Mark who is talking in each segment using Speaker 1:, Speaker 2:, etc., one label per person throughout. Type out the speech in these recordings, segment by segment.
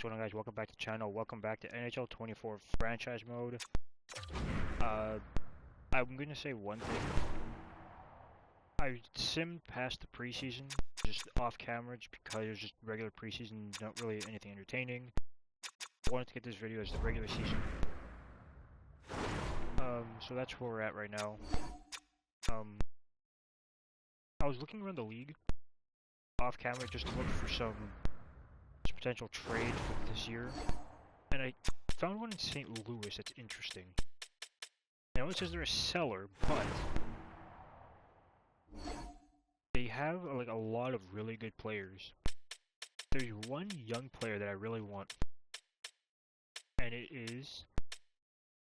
Speaker 1: going on, guys? Welcome back to the channel. Welcome back to NHL 24 franchise mode. I'm gonna say one thing. I simmed past the preseason, just off camera, just because it was just regular preseason, not really anything entertaining. I wanted to get this video as the regular season. So that's where we're at right now. I was looking around the league, off camera, just to look for some potential trade for this year, and I found one in St. Louis that's interesting. Now it says they're a seller, but they have like a lot of really good players. There's one young player that I really want, and it is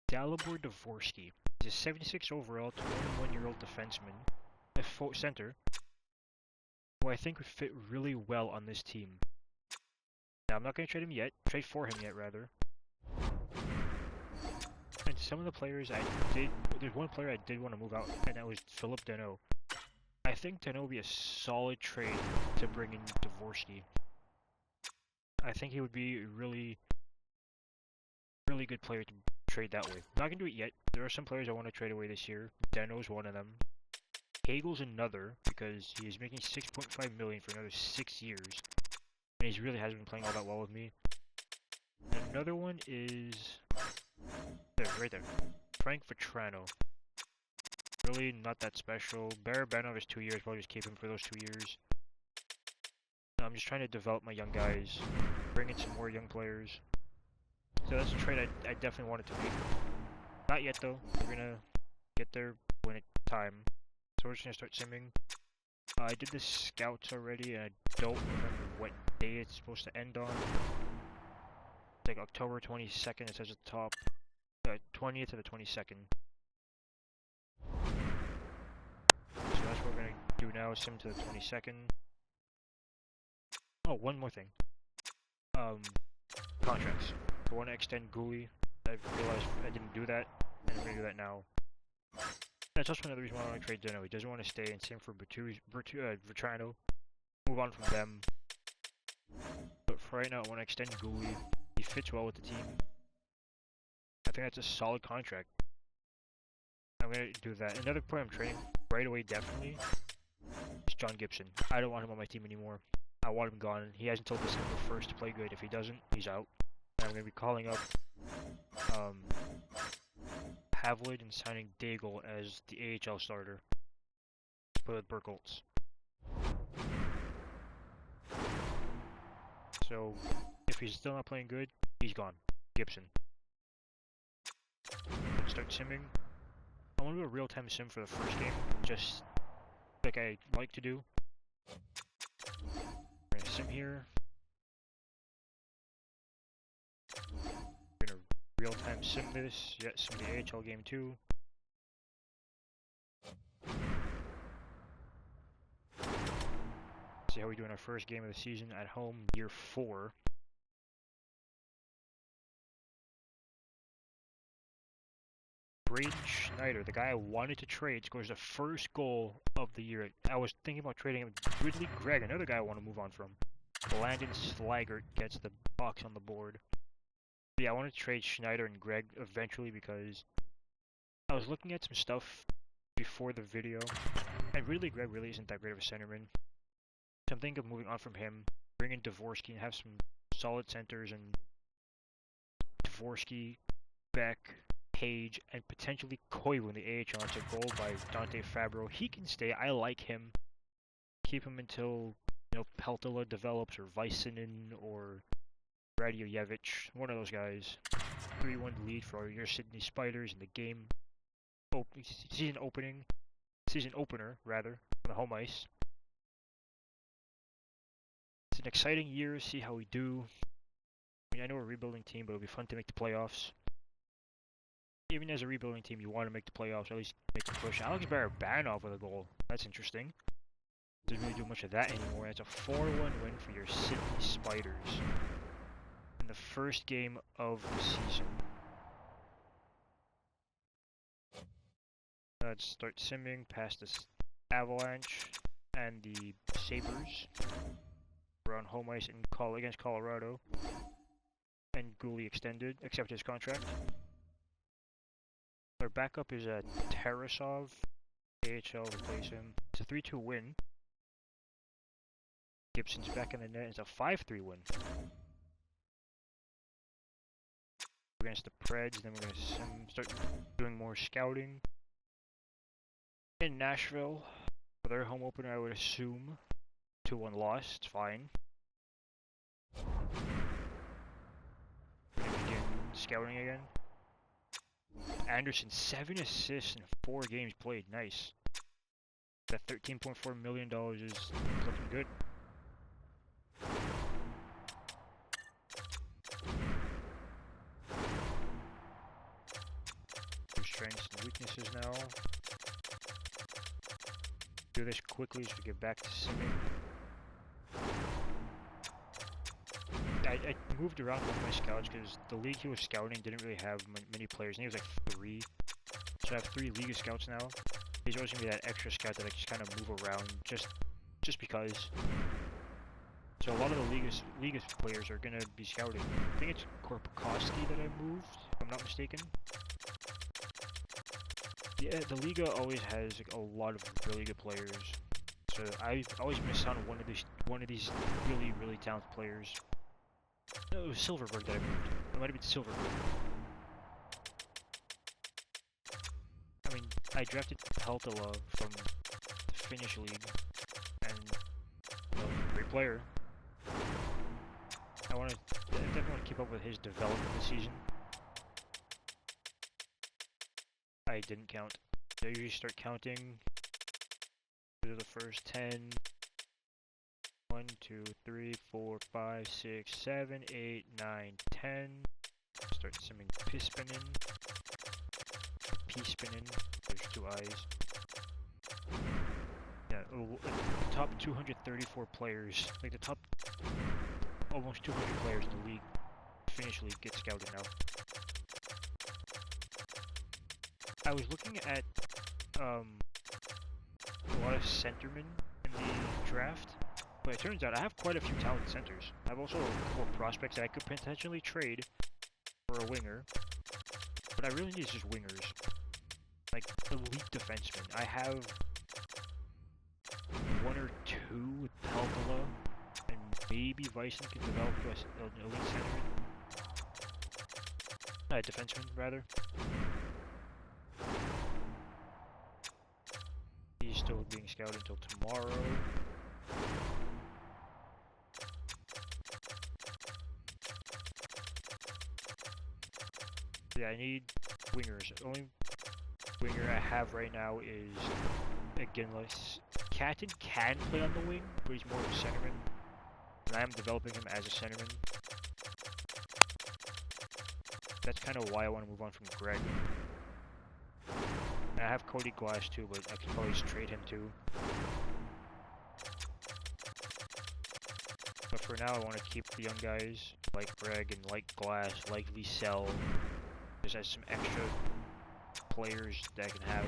Speaker 1: Dalibor Dvorsky. He's a 76 overall, 21-year-old defenseman, a center, who I think would fit really well on this team. Now, I'm not going to trade him yet. Trade for him yet, rather. And some of the players there's one player I did want to move out, and that was Philip Deneau. I think Deneau would be a solid trade to bring in Dvorsky. I think he would be a really good player to trade that way. I'm not going to do it yet. There are some players I want to trade away this year. Deneau's one of them. Hagel's another, because he is making $6.5 million for another 6 years. And he really hasn't been playing all that well with me. And another one is there, right there. Frank Vetrano. Really not that special. Barabanov is 2 years, probably just keep him for those 2 years. I'm just trying to develop my young guys, bring in some more young players. So that's a trade I definitely wanted to make. Not yet though. We're gonna get there when it's time. So we're just gonna start simming. I did the scouts already, and I don't remember what day it's supposed to end on. It's like October 22nd, it says at the top. 20th to the 22nd. So that's what we're gonna do now, sim to the 22nd. Oh, one more thing. Contracts. I want to extend Gouli. I realized I didn't do that, and I'm gonna do that now. That's also another reason why I want to trade Deneau. He doesn't want to stay, and same for Vetrano. Move on from them. But for right now, I want to extend Gouli. He fits well with the team. I think that's a solid contract. I'm going to do that. Another player I'm trading right away, definitely, is John Gibson. I don't want him on my team anymore. I want him gone. He has until December 1st to play good. If he doesn't, he's out. And I'm going to be calling up Havlid and signing Daigle as the AHL starter with Burkholz. So, if he's still not playing good, he's gone. Gibson. Start simming. I want to do a real-time sim for the first game, just like I like to do. We're gonna sim here. We're gonna real-time sim this. Yeah, sim the AHL game too. See how we do in our first game of the season at home, year 4. Braden Schneider, the guy I wanted to trade, scores the first goal of the year. I was thinking about trading him. Ridley Gregg, another guy I want to move on from. Landon Slaggert gets the box on the board. But yeah, I wanted to trade Schneider and Gregg eventually because I was looking at some stuff before the video, and Ridley Gregg really isn't that great of a centerman. So I'm thinking of moving on from him, bring in Dvorsky and have some solid centers, and Dvorsky, Beck, Page, and potentially Koivu in the AHL. It's a goal by Dante Fabro. He can stay. I like him. Keep him until, Peltola develops, or Vaisinen, or Radiojevic. One of those guys. 3-1 lead for your Sydney Spiders in the game. Season opener, rather, on the home ice. It's an exciting year. See how we do. I mean, I know we're a rebuilding team, but it'll be fun to make the playoffs. Even as a rebuilding team, you want to make the playoffs, or at least make a push. Alex Barabanov with a goal. That's interesting. Doesn't really do much of that anymore. It's a 4-1 win for your Sydney Spiders in the first game of the season. Let's start simming past this Avalanche and the Sabres. We're on home ice against Colorado. and Gouli extended, accepted his contract. Our backup is Tarasov. AHL replace him. It's a 3-2 win. Gibson's back in the net. It's a 5-3 win. Against the Preds, then we're going to start doing more scouting. In Nashville, for their home opener, I would assume 2-1 loss. It's fine. We're going to begin scouting again. Anderson, 7 assists in 4 games played. Nice. That $13.4 million is looking good. Strengths and weaknesses now. Do this quickly so we get back to simming. I moved around one of my scouts because the league he was scouting didn't really have many players. I think it was like 3. So I have 3 Liga scouts now. He's always gonna be that extra scout that I just kind of move around just because. So a lot of the Liga players are gonna be scouting. I think it's Korpakowski that I moved, if I'm not mistaken. Yeah, the Liga always has like, a lot of really good players. So I always miss out on one of these really talented players. No, it was Silverberg that I moved. It might have been Silverberg. I mean, I drafted Peltola from the Finnish league, and great player. I definitely want to keep up with his development this season. I didn't count. I usually start counting through the first 10. 1, 2, 3, 4, 5, 6, 7, 8, 9, 10. Start simming Pispinen. Pispinen. There's 2 I's. Yeah, the top 234 players, like the top almost 200 players in the league, Finnish league, get scouted now. I was looking at a lot of centermen in the draft, but it turns out I have quite a few talented centers. I have also a couple of prospects that I could potentially trade for a winger, but I really need just wingers, like elite defensemen. I have 1 or 2 with Peltola, and maybe Weissman can develop to an elite centerman. Defenseman, rather. He's still being scouted until tomorrow. Yeah, I need wingers. The only winger I have right now is Ginless. Catton can play on the wing, but he's more of a centerman. And I am developing him as a centerman. That's kind of why I want to move on from Greg. And I have Cody Glass too, but I could probably just trade him too. But for now, I want to keep the young guys like Greg and like Glass, like Liesel, just as some extra players that I can have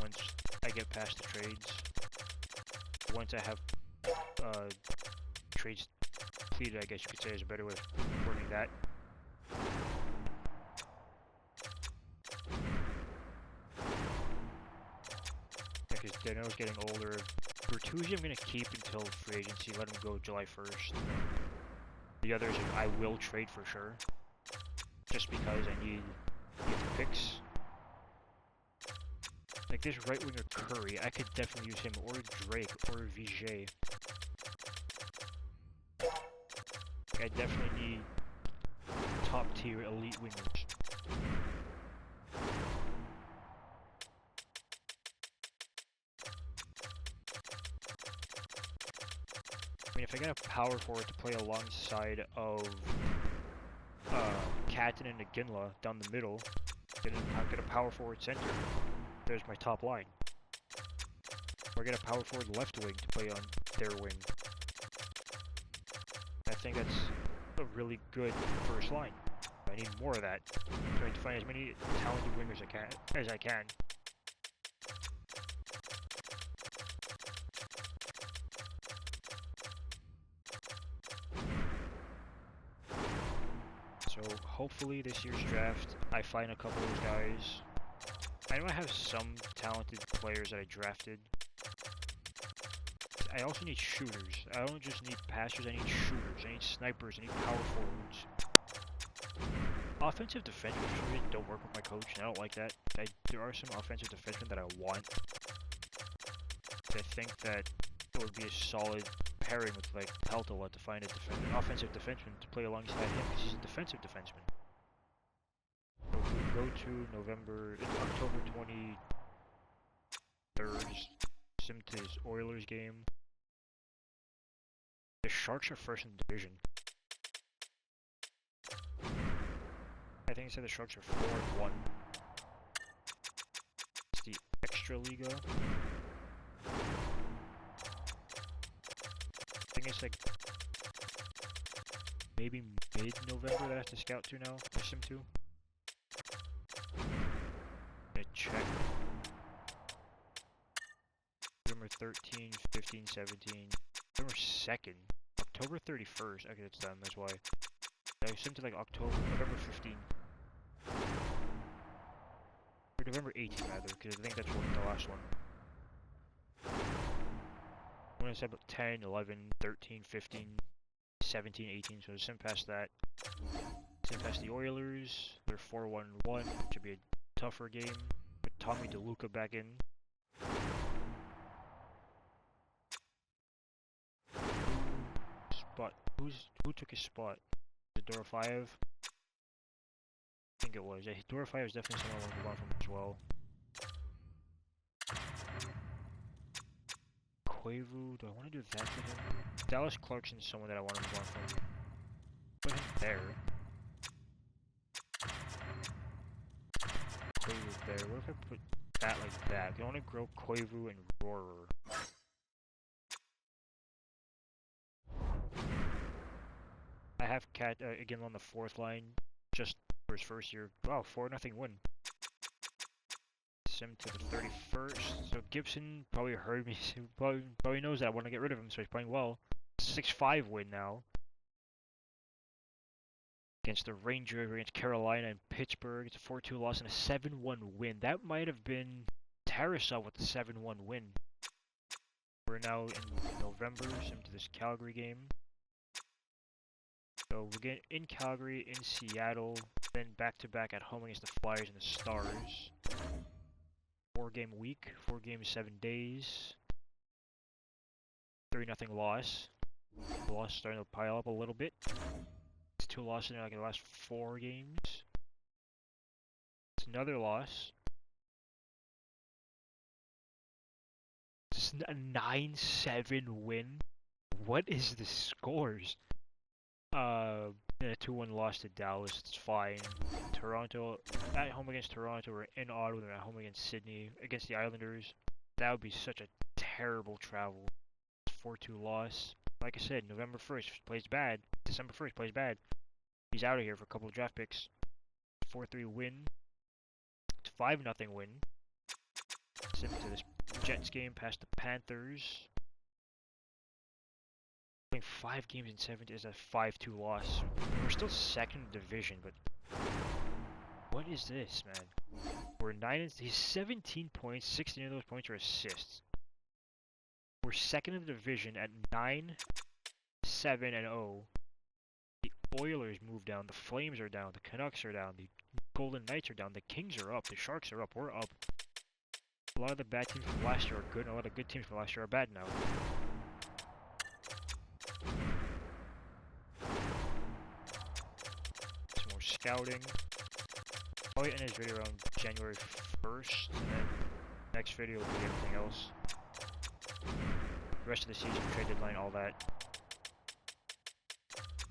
Speaker 1: once I get past the trades. Once I have trades completed, I guess you could say, is a better way of wording that. Because Dano's getting older. Bertuzzi I'm going to keep until free agency, let him go July 1st. The others I will trade for sure, just because I need the picks. Like this right winger Curry, I could definitely use him, or Drake, or Vijay. Like I definitely need top tier elite wingers. I mean, if I get a power forward to play alongside of Catton and Iginla down the middle, then I'll get a power forward center. There's my top line. Or get a power forward left wing to play on their wing. I think that's a really good first line. I need more of that. I'm trying to find as many talented wingers as I can. So hopefully this year's draft, I find a couple of those guys. I know I have some talented players that I drafted. I also need shooters. I don't just need passers, I need shooters. I need snipers, I need power forwards. Offensive defensemen for me don't work with my coach, and I don't like that. There are some offensive defensemen that I want. I think that it would be a solid pairing with like Peltola to find an offensive defenseman to play alongside him because he's a defensive defenseman. So if we go to October 23rd, sim to his Oilers game. The Sharks are first in the division. I think it said the Sharks are 4-1. It's the Extra Liga. I think it's like maybe mid-November that I have to scout to now, or sim to. I'm gonna check. November 13, 15, 17. November 2nd. October 31st. Okay, it's done, that's why. I sim to like November 15. Or November 18 rather, because I think that's the last one. I'm gonna say about 10, 11, 13, 15, 17, 18, so sim past that. Sim past the Oilers, they're 4-1-1, which should be a tougher game. With Tommy DeLuca back in. Who took his spot? Was it Dorofeyev? I think it was. Yeah, Dorofeyev is definitely someone I want to move on from as well. Quavu, do I want to do that to him? Dallas Clarkson's someone that I want to move on from. Put him there. Quavu there. What if I put that like that? I want to grow Quavu and Roarer. I have Cat again on the 4th line, just for his first year. Wow, 4-0 win. Sim to the 31st. So Gibson probably heard me. Probably knows that I want to get rid of him, so he's playing well. 6-5 win now. Against the Rangers, against Carolina and Pittsburgh. It's a 4-2 loss and a 7-1 win. That might have been Tarasov with the 7-1 win. We're now in November, sim to this Calgary game. So we're getting in Calgary, in Seattle, then back-to-back at home against the Flyers and the Stars. 4-game week, 4 games, 7 days. 3-0 loss. The loss starting to pile up a little bit. It's 2 losses in like the last 4 games. It's another loss. It's a 9-7 win. What is the scores? A 2-1 loss to Dallas, it's fine. Toronto, at home against Toronto, or in Ottawa, and at home against Sydney. Against the Islanders, that would be such a terrible travel. 4-2 loss. Like I said, November 1st plays bad. December 1st plays bad. He's out of here for a couple of draft picks. 4-3 win. It's 5-0 win. Sim to this Jets game past the Panthers. Playing 5 games in 7 is a 5-2 loss. We're still second in the division, but what is this, man? We're 9 and he's 17 points, 16 of those points are assists. We're second in the division at 9, 7, and 0. The Oilers move down, the Flames are down, the Canucks are down, the Golden Knights are down, the Kings are up, the Sharks are up, we're up. A lot of the bad teams from last year are good, and a lot of good teams from last year are bad now. Scouting. Probably end his video around January 1st, and then next video will be everything else. The rest of the season, trade deadline, all that.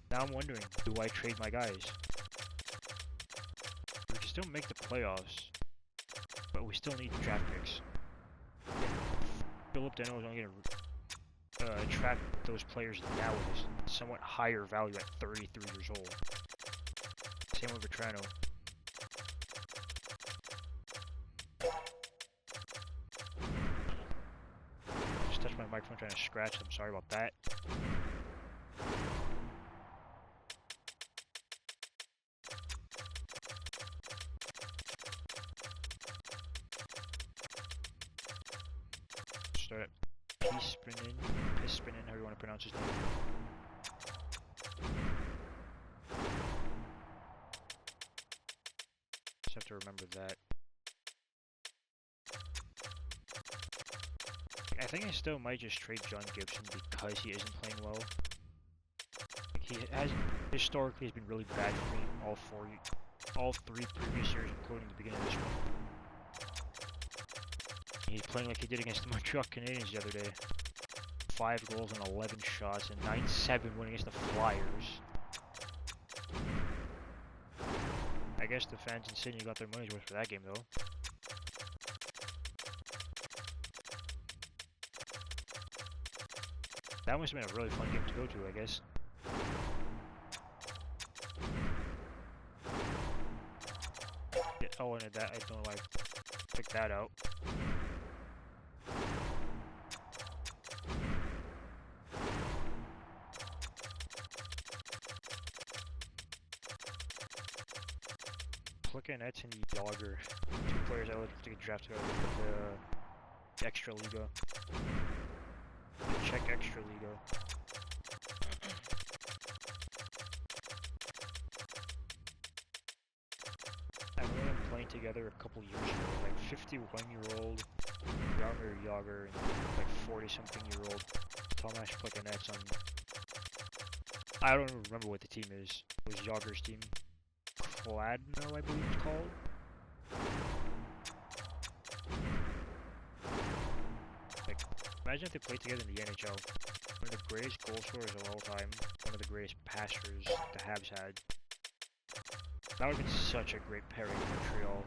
Speaker 1: Now I'm wondering, do I trade my guys? We can still make the playoffs, but we still need draft picks. Philip Deno is only going to attract those players now with his somewhat higher value at 33 years old. Same with Vetrano. Just touched my microphone trying to scratch. I'm sorry about that. Pispinen, however you want to pronounce his name. Just have to remember that. I think I still might just trade John Gibson because he isn't playing well. Like he has historically has been really bad for me all three previous years, including the beginning of this one. He's playing like he did against the Montreal Canadiens the other day. 5 goals and 11 shots and 9-7 winning against the Flyers. I guess the fans in Sydney got their money's worth for that game though. That must have been a really fun game to go to, I guess. Yeah, oh, and that, I don't know why I took that out. Nets and Yager, 2 players I would to get drafted out of the Extra Liga. The Czech Extra Liga. I remember them playing together a couple years ago, like 51-year-old Jaromir Yager and like 40-something-year-old Tomáš Plekanec on... I don't even remember what the team is. It was Yager's team. Kladno, I believe it's called. Like, imagine if they played together in the NHL. One of the greatest goal scorers of all time. One of the greatest passers the Habs had. That would have been such a great pairing in Montreal.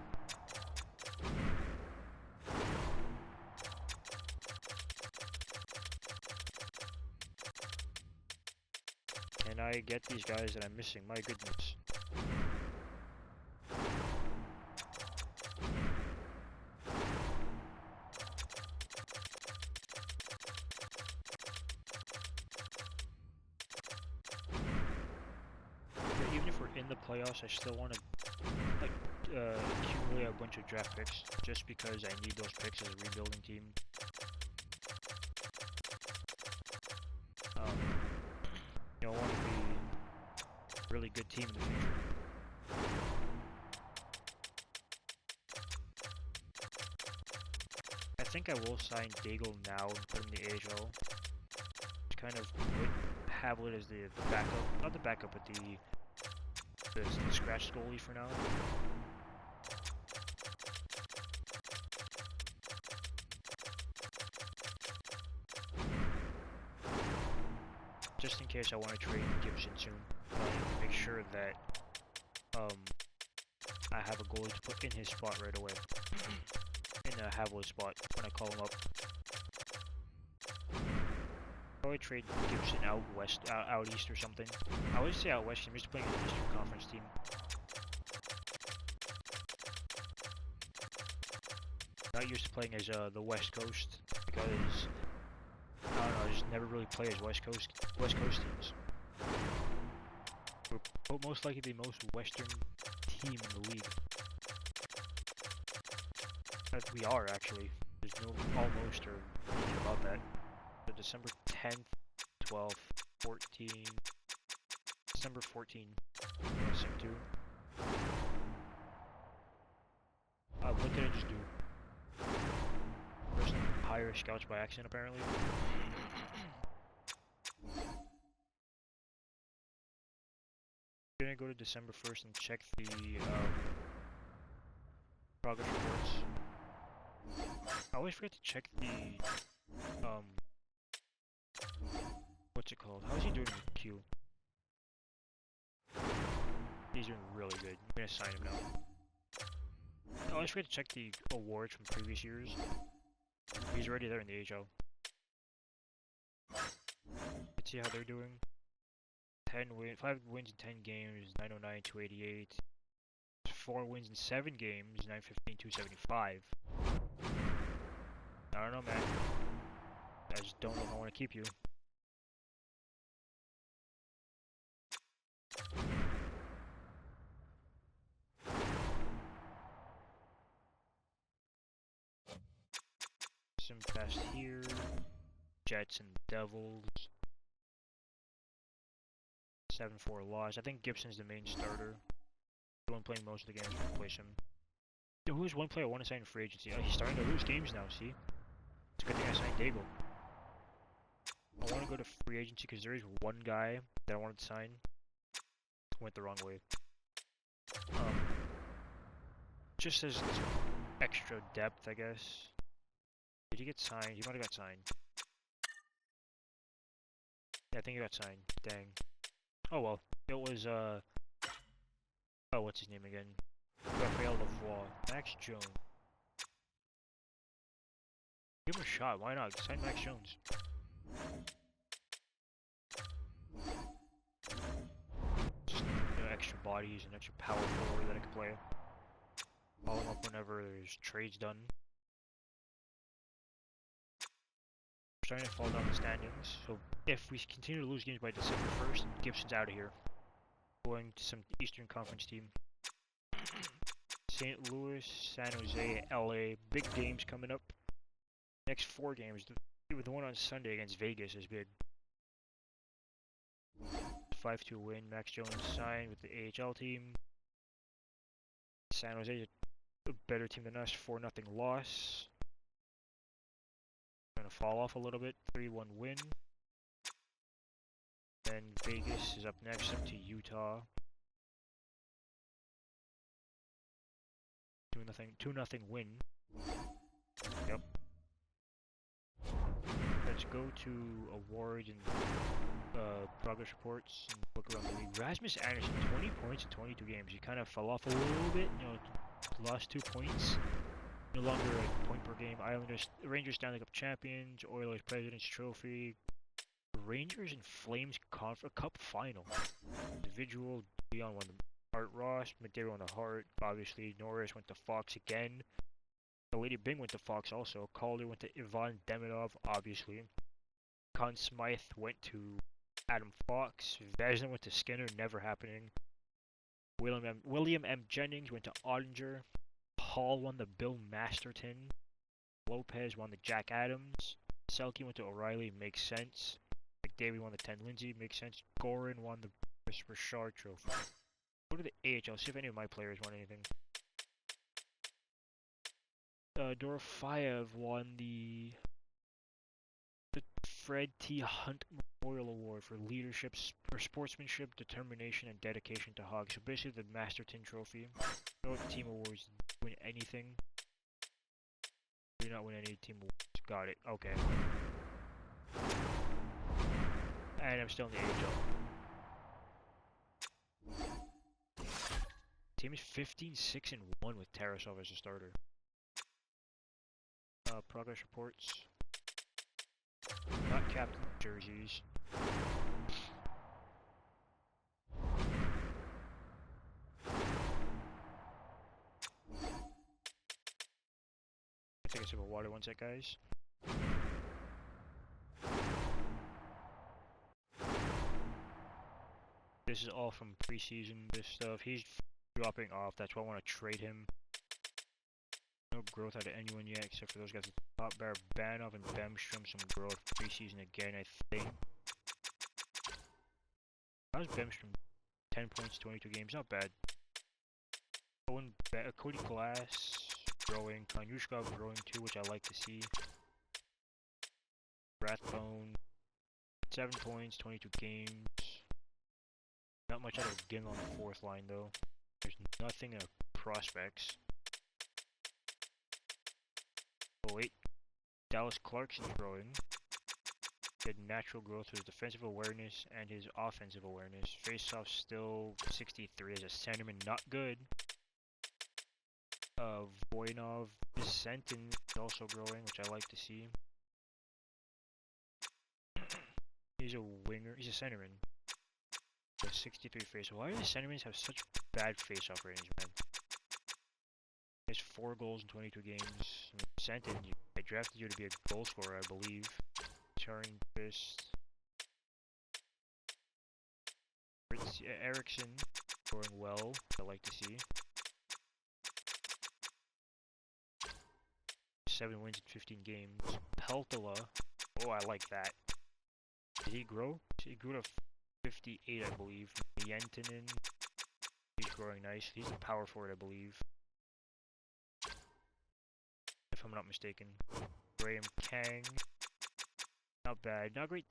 Speaker 1: Can I get these guys that I'm missing? My goodness. Playoffs, I still want to like accumulate a bunch of draft picks just because I need those picks as a rebuilding team. You know, I want to be a really good team in the future. I think I will sign Daigle now and put him in the AHL. To kind of put Havlet as the backup, not the backup, but the scratch goalie for now. Just in case I want to trade Gibson soon, I need to make sure that I have a goalie to put in his spot right away. In a Havlet spot when I call him up. Probably trade Gibson out west, out east or something. I always say out west. I'm just playing an Eastern Conference team. Not used to playing as the West Coast because I don't know. I just never really play as West Coast teams. We're most likely the most Western team in the league. We are actually. There's no almost or anything about that. So December 10th, 12th, 14, December 14, Sim 2. What did I just do? First, hire scouts by accident, apparently. I'm gonna go to December 1st and check the progress reports. I always forget to check the what's it called? How's he doing with Q? He's doing really good. I'm gonna sign him now. I always forget to check the awards from previous years. He's already there in the AHL. Let's see how they're doing. 5 wins in 10 games, 909, 288. 4 wins in 7 games, 915, 275. I don't know, man. I just don't know if I want to keep you. Sim fast here. Jets and Devils. 7-4 loss. I think Gibson's the main starter. The one playing most of the games to replace him. Who is one player I want to sign in free agency? Oh, he's starting to lose games now, see? It's a good thing I signed Daigle. I want to go to free agency because there is one guy that I wanted to sign. Went the wrong way. Just as extra depth, I guess. Did he get signed? He might have got signed. Yeah, I think he got signed. Dang. Oh well. It was, oh, what's his name again? Raphael Lavoie. Max Jones. Give him a shot. Why not? Sign Max Jones. Just, extra bodies and extra power forward that I can play. Follow him up whenever there's trades done. Starting to fall down the standings, so if we continue to lose games by December 1st, Gibson's out of here. Going to some Eastern Conference team. St. Louis, San Jose, LA, big games coming up. Next 4 games, the one on Sunday against Vegas is big. 5-2 win, Max Jones signed with the AHL team. San Jose is a better team than us, 4-0 loss. Gonna fall off a little bit, 3-1 win. Then Vegas is up next, up to Utah. 2-0 win. Yep. Let's go to awards and progress reports and look around the league. Rasmus Anderson, 20 points in 22 games. He kind of fell off a little bit, you know, lost 2 points. No longer a point per game. Rangers Stanley Cup champions, Oilers President's Trophy, Rangers and Flames Cup final. Individual, Dion won the Hart Ross, Madero won the Hart, obviously Norris went to Fox again. The Lady Bing went to Fox also. Calder went to Ivan Demidov, obviously. Conn Smythe went to Adam Fox. Vezina went to Skinner, never happening. William M. Jennings went to Ottinger. Hall won the Bill Masterton. Lopez won the Jack Adams. Selke went to O'Reilly, makes sense. McDavid won the 10 Lindsay, makes sense. Gorin won the Chris Richard Trophy. Go to the AHL, see if any of my players won anything. Dorofeyev won the Fred T. Hunt Memorial Award for leadership, for sportsmanship, determination, and dedication to hockey. So basically the Masterton Trophy. No team awards win anything. Do not win any team awards. Got it. Okay. And I'm still in the AHL. Team is 15-6-1 with Tarasov as a starter. Progress reports. Not captain jerseys. Take a sip of water one sec, guys. This is all from preseason, this stuff. He's dropping off, that's why I want to trade him. No growth out of anyone yet, except for those guys at the top. Banov and Bemstrom, some growth. Preseason again, I think. How's Bemstrom? 10 points, 22 games, not bad. Cody Glass, growing. Kanyushkov growing too, which I like to see. Rathbone, 7 points, 22 games. Not much out of Ging on the 4th line though. There's nothing in prospects. Oh wait, Dallas Clarkson's growing. Good natural growth with his defensive awareness and his offensive awareness. Faceoff still 63 as a centerman, not good. Voinov Vicentin is also growing, which I like to see. He's a winger, he's a centerman. 63 faceoff. Why do the centermen have such bad faceoff ratings, man? He has 4 goals in 22 games. Vicentin, I drafted you to be a goal scorer, I believe. Turning fist. Eriksson scoring well, I like to see. 7 wins in 15 games. Peltola, Oh, I like that. Did he grow? He grew to 58, I believe. Yentinen. He's growing nice. He's a power forward, I believe. If I'm not mistaken. Graham Kang. Not bad. Not great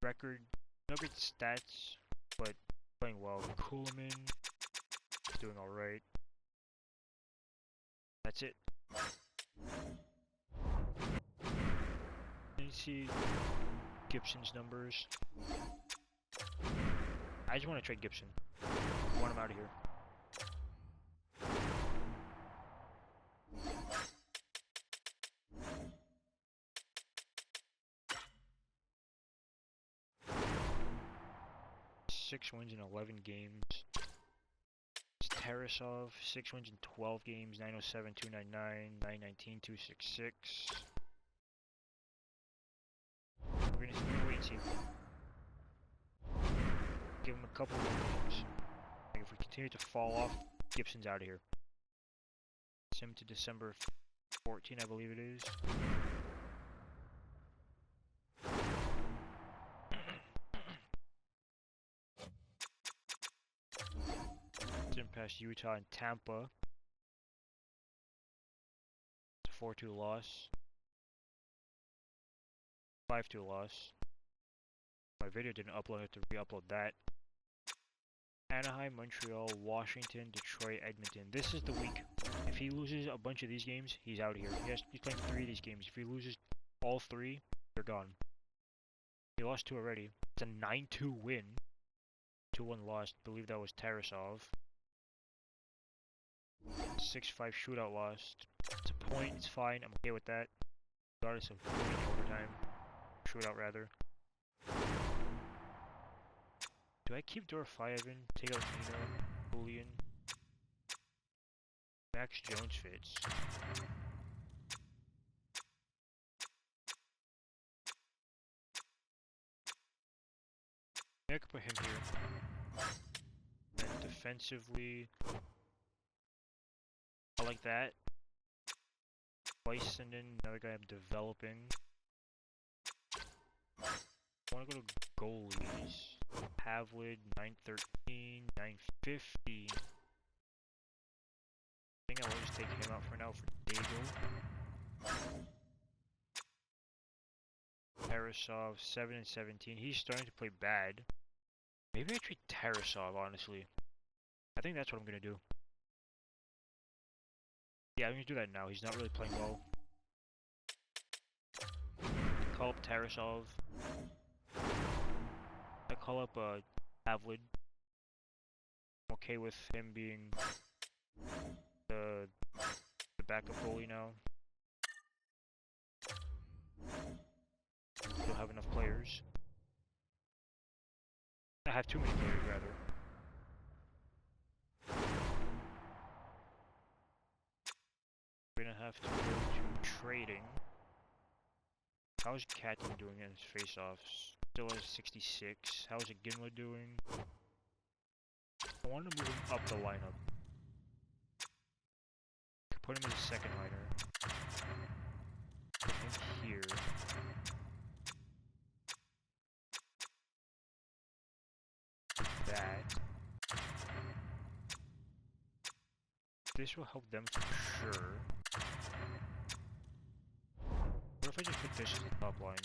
Speaker 1: record. Not great stats. But playing well. Kuhlman. Doing alright. That's it. You see Gibson's numbers. I just want to trade Gibson. I want him out of here. Six wins in 11 games. It's Tarasov, 6 wins in 12 games, 907, 299, 919, 266. We're gonna wait and see. Give him a couple more games. Like if we continue to fall off, Gibson's out of here. Sim to December 14, I believe it is. Didn't pass Utah and Tampa. It's a 4-2 loss. 5-2 loss. My video didn't upload, I have to re-upload that. Anaheim, Montreal, Washington, Detroit, Edmonton. This is the week. If he loses a bunch of these games, he's out of here. He's playing 3 of these games. If he loses all 3, they're gone. He lost 2 already. It's a 9-2 win. 2-1 loss. I believe that was Tarasov. 6-5 shootout loss. It's a point. It's fine. I'm okay with that. Regardless of point overtime. Shootout rather. Do I keep Dorofeyev? Take out Nino, Julian. Max Jones fits. I could put him here. And defensively, I like that. Weisenin, another guy I'm developing. I want to go to goalies. Havlid, 913, 950. I think I'll just take him out for now for Daigle. Tarasov, 7 and 17. He's starting to play bad. Maybe I trade Tarasov, honestly. I think that's what I'm going to do. Yeah, I'm going to do that now. He's not really playing well. Call up Tarasov. I call up Havlid. I'm okay with him being the backup goalie now. Don't have enough players. I have too many players, rather. We're gonna have to go to trading. How's Catton doing in his face-offs? Still has 66. How's Ginla doing? I want to move him up the lineup. Put him as a second liner. Put him here. That. This will help them for sure. What if I just put this as the top line?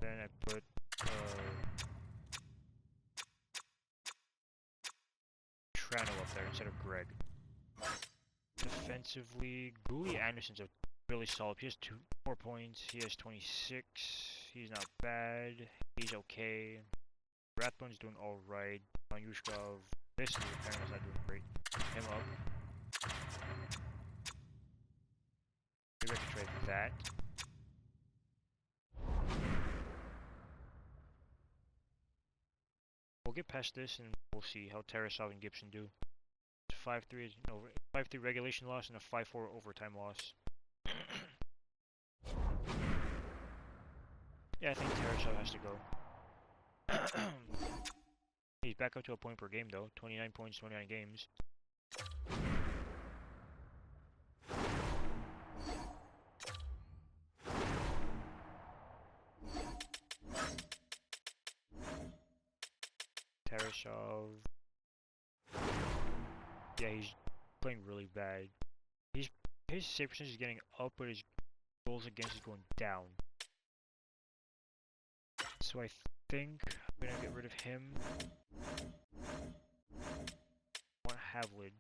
Speaker 1: Then I put Trano up there instead of Greg. Defensively, Gouli Anderson's a really solid. He has 4 points. He has 26. He's not bad. He's okay. Rathbone's doing alright. Manyushkov. This is apparently not doing great. Him up. Maybe I can trade that. We'll get past this and we'll see how Tarasov and Gibson do. 5-3 regulation loss and a 5-4 overtime loss. Yeah, I think Tarasov has to go. He's back up to a point per game though. 29 points, 29 games. Tarasov. Yeah, he's playing really bad. His save percentage is getting up, but his goals against is going down. So I think I'm gonna get rid of him. I want Havlid.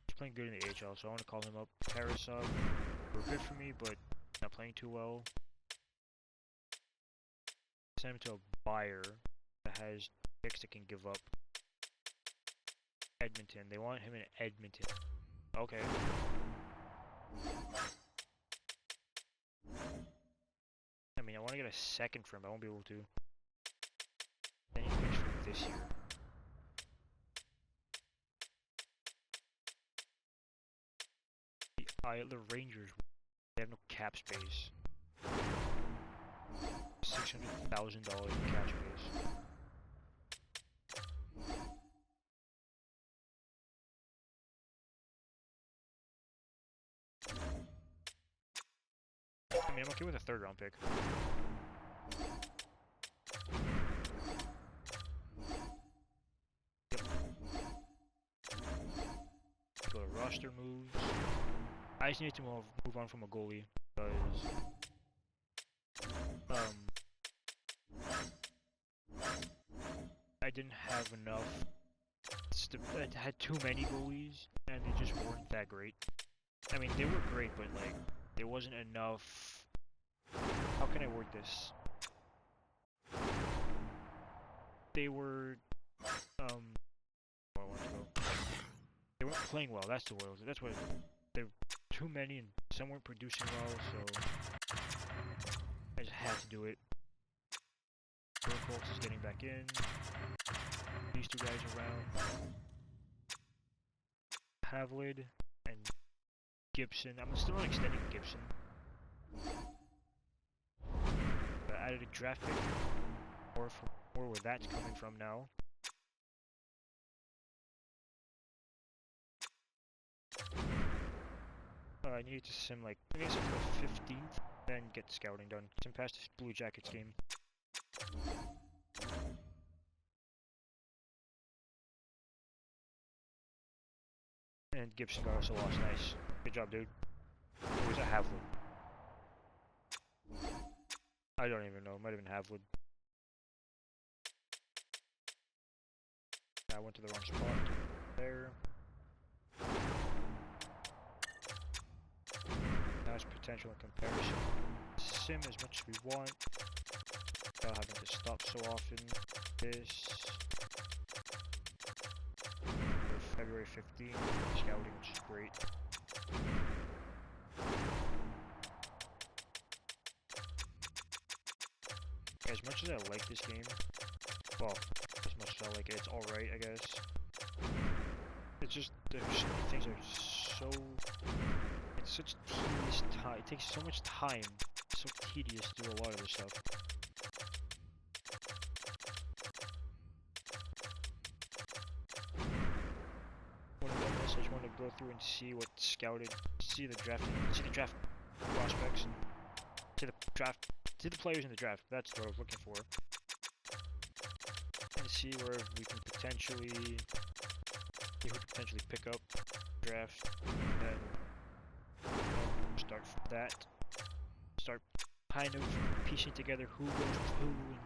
Speaker 1: He's playing good in the AHL, so I want to call him up. Tarasov were good for me, but not playing too well. Send him to a buyer that has picks that can give up. Edmonton. They want him in Edmonton. Okay. I mean, I want to get a second for him, but I won't be able to. Then he picks for this year. The Rangers, they have no cap space. $600,000 in cap space. I mean, I'm okay with a third round pick. Yep. Go to roster moves. I just need to move on from a goalie because I didn't have enough. I had too many goalies and they just weren't that great. I mean, they were great, but like there wasn't enough. How can I word this? They were where I want to go. They weren't playing well. That's the word. That's what. There were too many, and some weren't producing well, so I just had to do it. Burkholz is getting back in. These two guys around. Havlid and Gibson. I'm still not extending Gibson. But I added a draft pick, or where that's coming from now. I need to sim like I guess until the 15th, then get scouting done. Sim past this Blue Jackets game. And Gibson got us a loss. Nice. Good job, dude. Who was it? Havlid. I don't even know. Might have been Havlid. I went to the wrong spot. There. Nice potential in comparison. Sim as much as we want. Without having to stop so often. This. For February 15th. Scouting, which is great. As much as I like this game, well, as much as I like it, it's alright, I guess. It's just, there's so many things that are so, it's such tedious time, it takes so much time, it's so tedious to do a lot of this stuff. When I'm done this, I just want to go through and see what's scouted, see the draft prospects, and see the players in the draft. That's what I was looking for. And see where we can potentially pick up, draft, and start from that. Start kind of piecing together who goes with who and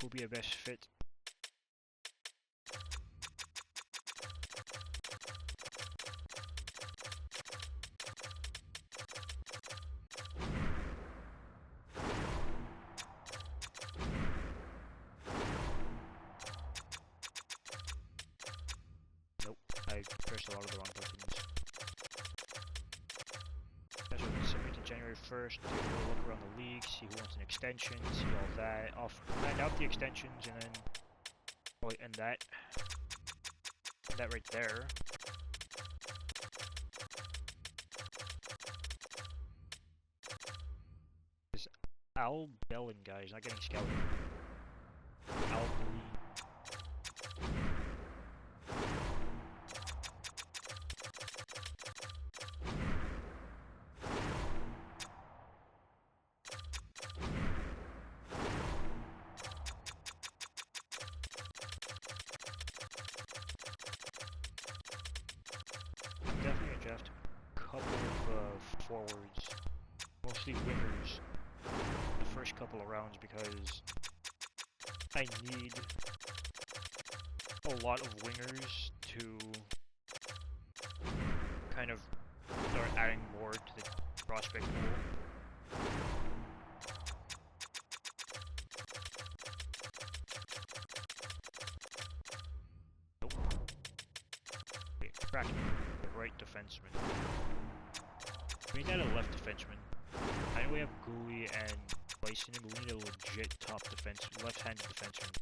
Speaker 1: who'll be a best fit. I pressed a lot of the wrong buttons. That's what submit to January 1st, take a little look around the league, see who wants an extension, see all that, find out the extensions, and then, oh wait, and that right there. This Al Bellin guy is not getting scouted. Al Bellin. forwards, mostly wingers, the first couple of rounds because I need a lot of wingers to kind of start adding more to the prospect pool. Nope. Okay, cracking the right defenseman. We need a left defenseman. I know we have Gooley and Bison, but we need a legit top left-handed defenseman.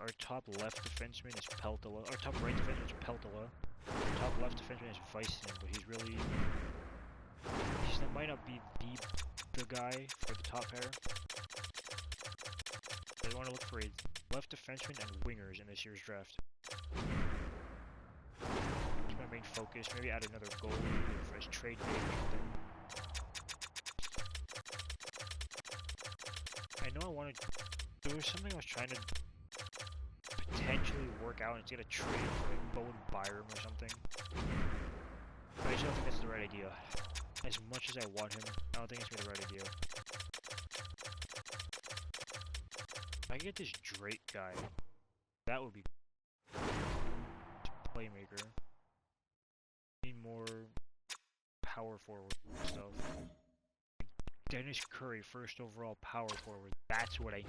Speaker 1: Our top left defenseman is Peltola. Our top right defenseman is Peltola. Our top left defenseman is Vicen, but he might not be the guy for the top pair. So I want to look for a left defenseman and wingers in this year's draft. That's my main focus. Maybe add another goalie for his trade bait or something. I know I wanted. There was something I was trying to potentially work out and get a trade for like Bowen Byram or something. But I just don't think that's the right idea. As much as I want him, I don't think it's the right idea. If I can get this Drake guy, that would be playmaker. Need more power forward stuff. Dennis Curry, first overall power forward. That's what I need.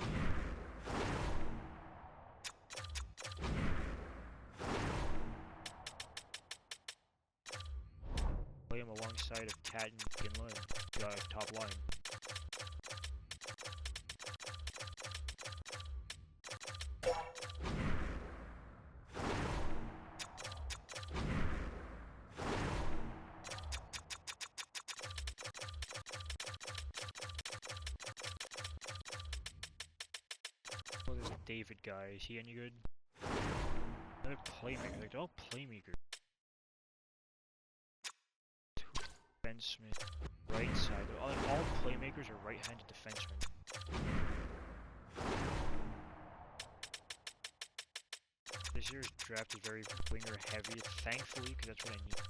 Speaker 1: Play him alongside of Cat and Ginlin, top line. Oh, this David guy, is he any good? Another playmaker, like, they're all playmakers. Defenseman, right side. All playmakers are right-handed defensemen. This year's draft is very winger heavy, thankfully, because that's what I need.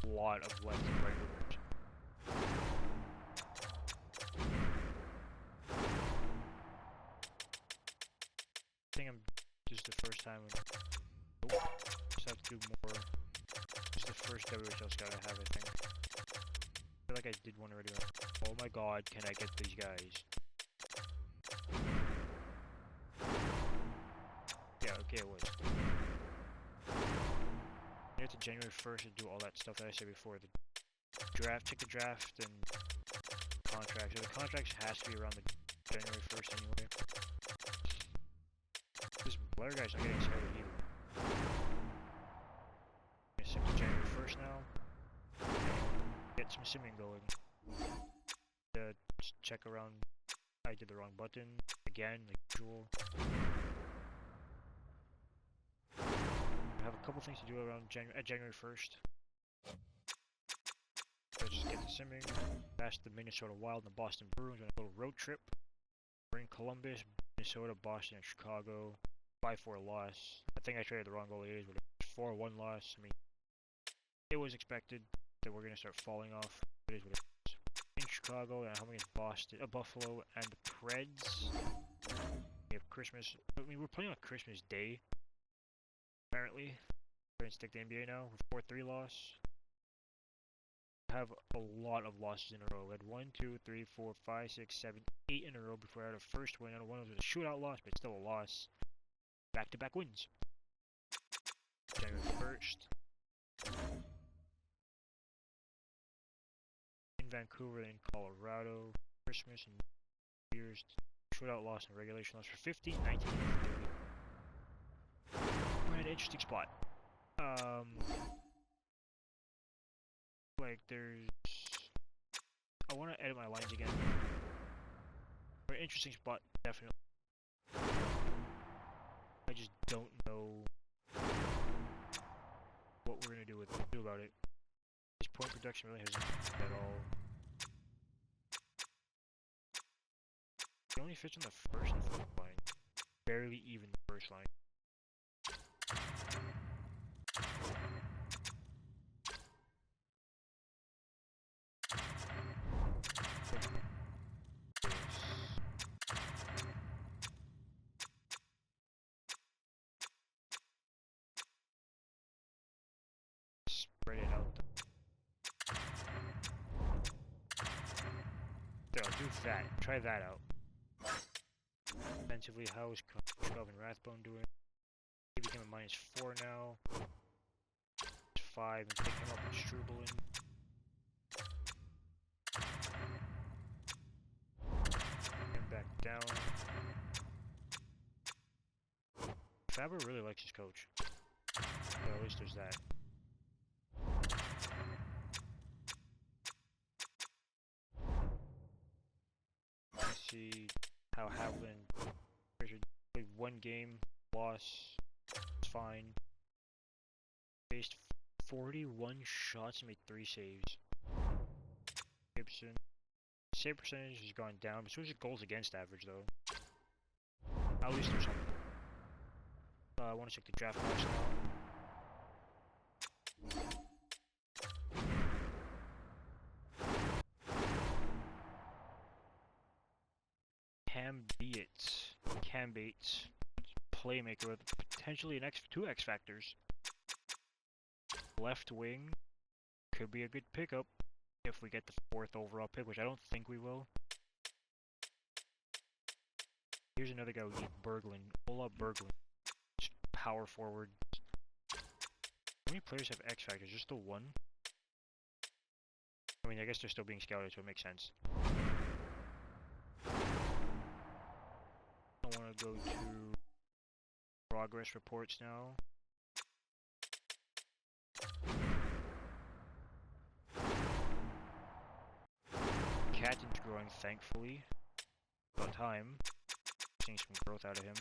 Speaker 1: A lot of left and right wingers. I think I'm just the first time. Nope. Just have to do more. This is the first WHL scout I have, I think. I feel like I did one already. Oh my god, can I get these guys? Yeah, okay, it was. I get to January 1st to do all that stuff that I said before. The draft, check the draft, and contracts. So the contracts has to be around the January 1st anyway. This Blair guy's not getting started either. To January 1st now. Get some simming going. Just check around. I did the wrong button again, like usual. I have a couple things to do around January 1st. So just get the simming. Past the Minnesota Wild and the Boston Bruins on a little road trip. We're in Columbus, Minnesota, Boston, and Chicago. 5-4 loss. I think I traded the wrong goalie, but it's 4-1 loss. I mean, it was expected that we're going to start falling off. It is what it is. In Chicago, and I'm home against Boston, Buffalo, and the Preds. We have Christmas. I mean, we're playing on Christmas Day. Apparently. We're going to stick to the NBA now. 4-3 loss. We have a lot of losses in a row. We had 1, 2, 3, 4, 5, 6, 7, 8 in a row before I had a first win. And one was a shootout loss, but still a loss. Back-to-back wins. January 1st. In Vancouver, in Colorado, Christmas and New Year's, shootout loss and regulation loss for 15, 19, and 30. We're in an interesting spot. Like there's, I want to edit my lines again. We're in an interesting spot, definitely. I just don't know what we're gonna do about it. His point production really hasn't at all. He only fits on the first and fourth line. Barely even the first line. Spread it out. There, I'll do that. Try that out. Defensively, how is Calvin Rathbone doing? He became a -4 now. 5 and pick him up with Struble in. And back down. Faber really likes his coach. So at least there's that. Let's see how Havlin played 1 game, loss, it's fine. Faced 41 shots and made 3 saves. Gibson. Save percentage has gone down, but so is his goals against average though. At least there's something. I want to check the draft class now. Cam Bates, playmaker with potentially an 2 X factors. Left wing could be a good pickup if we get the 4th overall pick, which I don't think we will. Here's another guy we need, Berglund. Ola Berglund. Power forward. How many players have X factors? Just the 1? I mean, I guess they're still being scouted, so it makes sense. I want to go to progress reports now. Catton's growing, thankfully. About time. Seeing some growth out of him.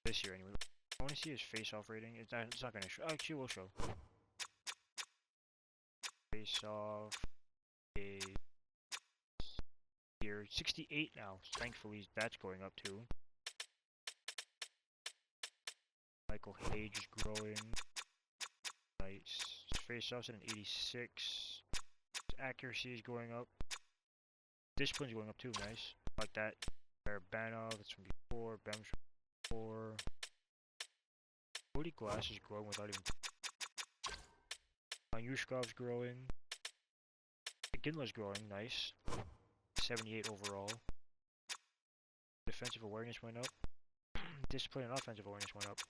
Speaker 1: This year, anyway. I want to see his face-off rating. It's not going to show. Actually, it will show. Face-off. Here, 68 now. Thankfully, that's going up too. Michael Hage is growing. Nice. His face-off's at an 86. His accuracy is going up. Discipline's going up too. Nice. Like that. Barabanov, that's from before. Bam's from before. Cody Glass is growing without even. Yushkov's growing. Ginla's growing. Nice. 78 overall. Defensive awareness went up. Discipline and offensive awareness went up.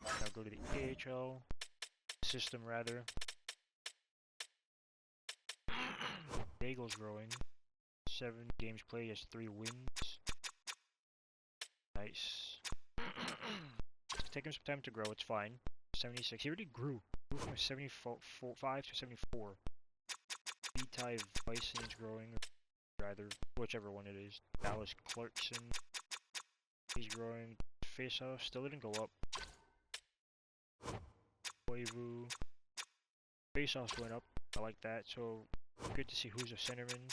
Speaker 1: Now go to the AHL system rather. Daigle's growing. 7 games played, has 3 wins. Nice. It's taking some time to grow, it's fine. 76. He already grew. Grew from 75 to 74. Vitaly Bison's growing. Rather, whichever one it is. Dallas Clarkson. He's growing. Face-off still didn't go up. Koivu. Face-offs went up. I like that. So, good to see who's a centerman.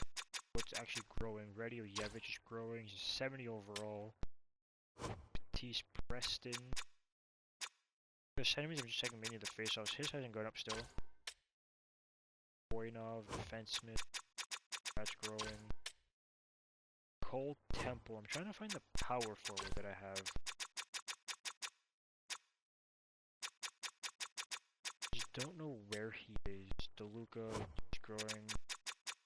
Speaker 1: What's actually growing. Radiojevic is growing. He's 70 overall. Batiste Preston. The centermen, I'm just checking many of the face-offs. His hasn't gone up still. Voinov, defenseman. That's growing. Cole Temple. I'm trying to find the power forward that I have. Just don't know where he is. DeLuca is growing.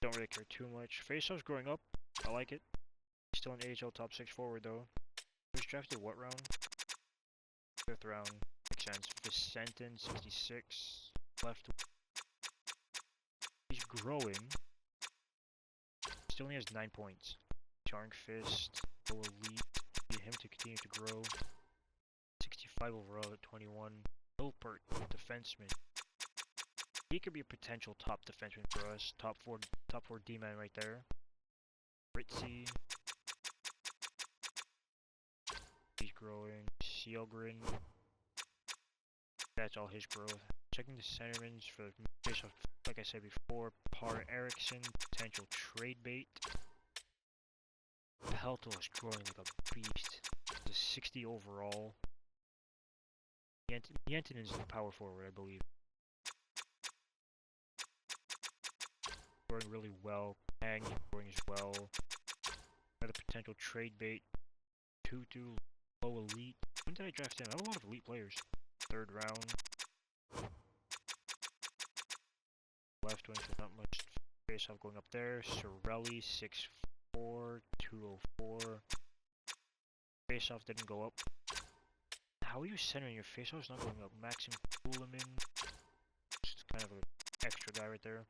Speaker 1: Don't really care too much. Face-off's growing up. I like it. Still an AHL top 6 forward though. He was drafted what round? 5th round. Makes sense. Vicentin, 66. Left. He's growing. Still only has 9 points. Charring Fist. Low elite. Need him to continue to grow. 65 overall at 21. Hilpert, defenseman. He could be a potential top defenseman for us. Top four D-man right there. Ritzy. He's growing. Sealgren. That's all his growth. Checking the centermans for face-off, like I said before. Par Erickson, potential trade bait. Pelto is growing like a beast. He's a 60 overall. Yentin is the power forward, I believe. Growing really well. Kang growing as well. Another potential trade bait. Tutu, low elite. When did I draft him? I have a lot of elite players. 3rd round. Left wing, so not much face off going up there. Sorelli 6'4", 204. Face off didn't go up. How are you centering your face off's not going up? Maxim Kuleman. Just kind of an extra guy right there.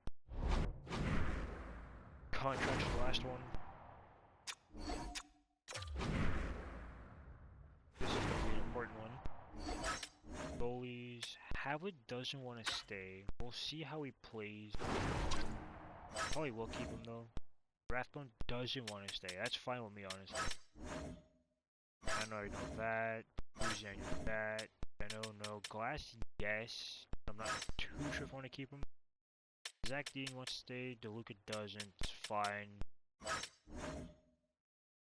Speaker 1: Contract's the last one. This is going to be an important one. Goalies. Havlet doesn't want to stay. We'll see how he plays. Probably will keep him though. Rathbone doesn't want to stay. That's fine with me, honestly. I know you know that. Usually I know that. I know no. Glass, yes. I'm not too sure if I want to keep him. Zach Dean wants to stay. DeLuca doesn't. It's fine.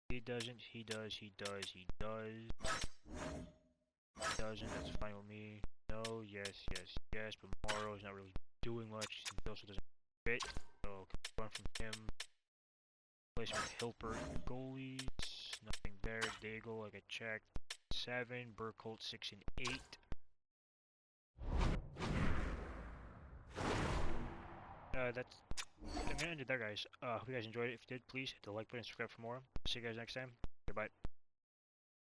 Speaker 1: He doesn't. He does. He does. He does. He doesn't. That's fine with me. No. Yes. Yes. Yes. But Morrow's not really doing much. He also doesn't fit. So run from him. Place with Hilpert. Goalies. Nothing there. Daigle, like I checked. 7. Burkholt 6 and 8. I'm gonna end it there, guys. Hope you guys enjoyed it. If you did, please hit the like button and subscribe for more. See you guys next time. Goodbye.